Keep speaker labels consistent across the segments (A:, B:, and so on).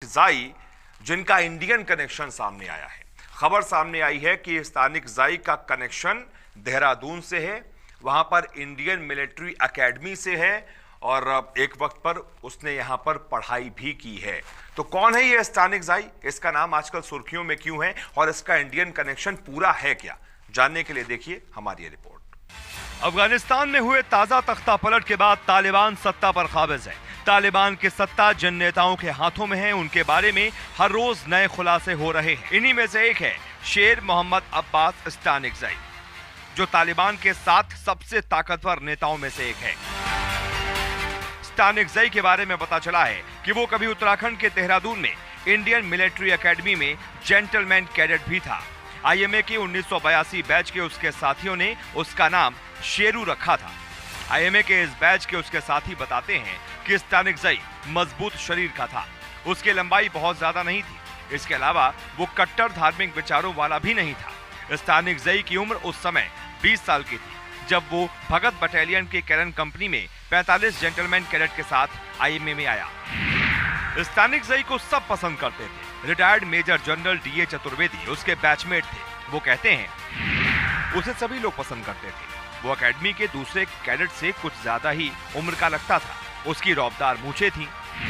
A: ज़ाई जिनका Indian connection सामने आया है। खबर सामने आई है कि स्तानिक ज़ाई का कनेक्शन देहरादून से है, वहां पर इंडियन मिलिट्री एकेडमी से है और एक वक्त पर उसने यहां पर पढ़ाई भी की है। तो कौन है ये स्तानिक ज़ाई, इसका नाम आजकल सुर्खियों में क्यों है और इसका इंडियन कनेक्शन पूरा है क्या, जानने के लिए देखिए हमारी ये रिपोर्ट।
B: अफगानिस्तान में हुए ताजा तख्ता पलट के बाद तालिबान सत्ता पर काबिज है। तालिबान की सत्ता जिन नेताओं के हाथों में है उनके बारे में हर रोज नए खुलासे हो रहे हैं। इन्हीं में से एक है शेर मोहम्मद अब्बास स्तानिक ज़ाई, जो तालिबान के 7 सबसे ताकतवर नेताओं में से एक है। स्तानिक ज़ाई के बारे में पता चला है कि वो कभी उत्तराखंड के देहरादून में इंडियन मिलिट्री एकेडमी में जेंटलमैन कैडेट भी था। आईएमए के 1982 बैच के उसके साथियों ने उसका नाम शेरू रखा था। आईएमए के इस बैच के उसके साथी बताते हैं कि स्तानिक ज़ाई मजबूत शरीर का था, उसकी लंबाई बहुत ज्यादा नहीं थी। इसके अलावा वो कट्टर धार्मिक विचारों वाला भी नहीं था। स्तानिक ज़ाई की उम्र उस समय 20 साल की थी जब वो भगत बटालियन के कैरन कंपनी में 45 जेंटलमैन कैडेट के साथ आईएमए में आया। स्तानिक ज़ाई को सब पसंद करते थे। Retired major general DA Chaturvedi उसके बैचमेट थे। वो कहते हैं उसे सभी लोग पसंद करते थे। वो एकेडमी के दूसरे कैडेट से कुछ ज्यादा ही उम्र का लगता था। उसकी रौबदार मूछें थीं।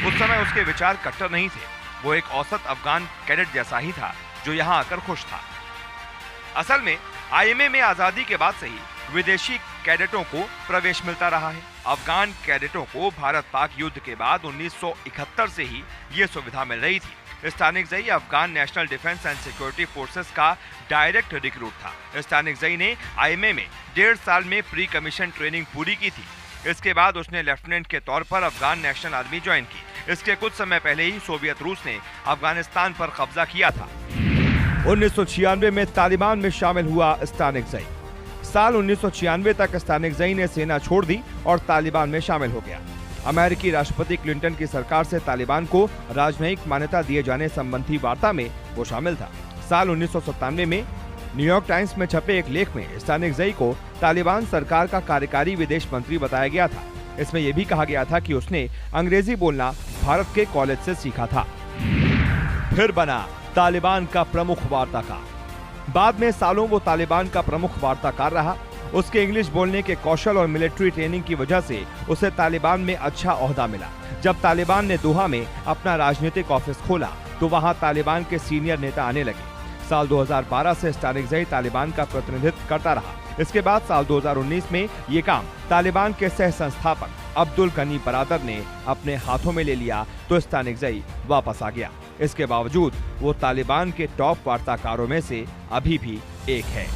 B: उस समय उसके विचार कट्टर नहीं थे। वो एक औसत अफगान कैडेट जैसा ही था जो यहाँ आकर खुश था। असल में आईएमए में आजादी के बाद से ही विदेशी कैडेटों को प्रवेश मिलता रहा है। अफगान कैडेटों को भारत पाक युद्ध के बाद 1971 से ही ये सुविधा मिल रही थी। Stanikzai Afghan National Defence and Security Forces का डायरेक्ट रिक्रूट था। स्तानिक ज़ाई ने आईएमए में 1.5 साल में प्री कमीशन ट्रेनिंग पूरी की थी। इसके बाद उसने लेफ्टिनेंट के तौर पर अफगान नेशनल आर्मी ज्वाइन की। इसके कुछ समय पहले ही सोवियत रूस ने अफगानिस्तान पर कब्जा किया था। 1996 में तालिबान में शामिल हुआ स्तानिक ज़ाई। साल 1996 तक स्तानिक ज़ाई ने सेना छोड़ दी और तालिबान में शामिल हो गया। अमेरिकी राष्ट्रपति क्लिंटन की सरकार से तालिबान को राजनयिक मान्यता दिए जाने संबंधी वार्ता में वो शामिल था। साल 1997 में न्यूयॉर्क टाइम्स में छपे एक लेख में स्तानिक ज़ाई को तालिबान सरकार का कार्यकारी विदेश मंत्री बताया गया था। इसमें यह भी कहा गया था कि उसने अंग्रेजी बोलना भारत के कॉलेज से सीखा था। फिर बना तालिबान का प्रमुख वार्ताकार। बाद में सालों वो तालिबान का प्रमुख वार्ताकार रहा। उसके इंग्लिश बोलने के कौशल और मिलिट्री ट्रेनिंग की वजह से उसे तालिबान में अच्छा ओहदा मिला। जब तालिबान ने दोहा में अपना राजनीतिक ऑफिस खोला तो वहां तालिबान के सीनियर नेता आने लगे। साल 2012 से स्तानिक ज़ाई तालिबान का प्रतिनिधित्व करता रहा। इसके बाद साल 2019 में ये काम तालिबान के सह संस्थापक अब्दुल गनी बरादर ने अपने हाथों में ले लिया तो स्तानिक ज़ाई वापस आ गया। इसके बावजूद वो तालिबान के टॉप वार्ताकारों में से अभी भी एक है।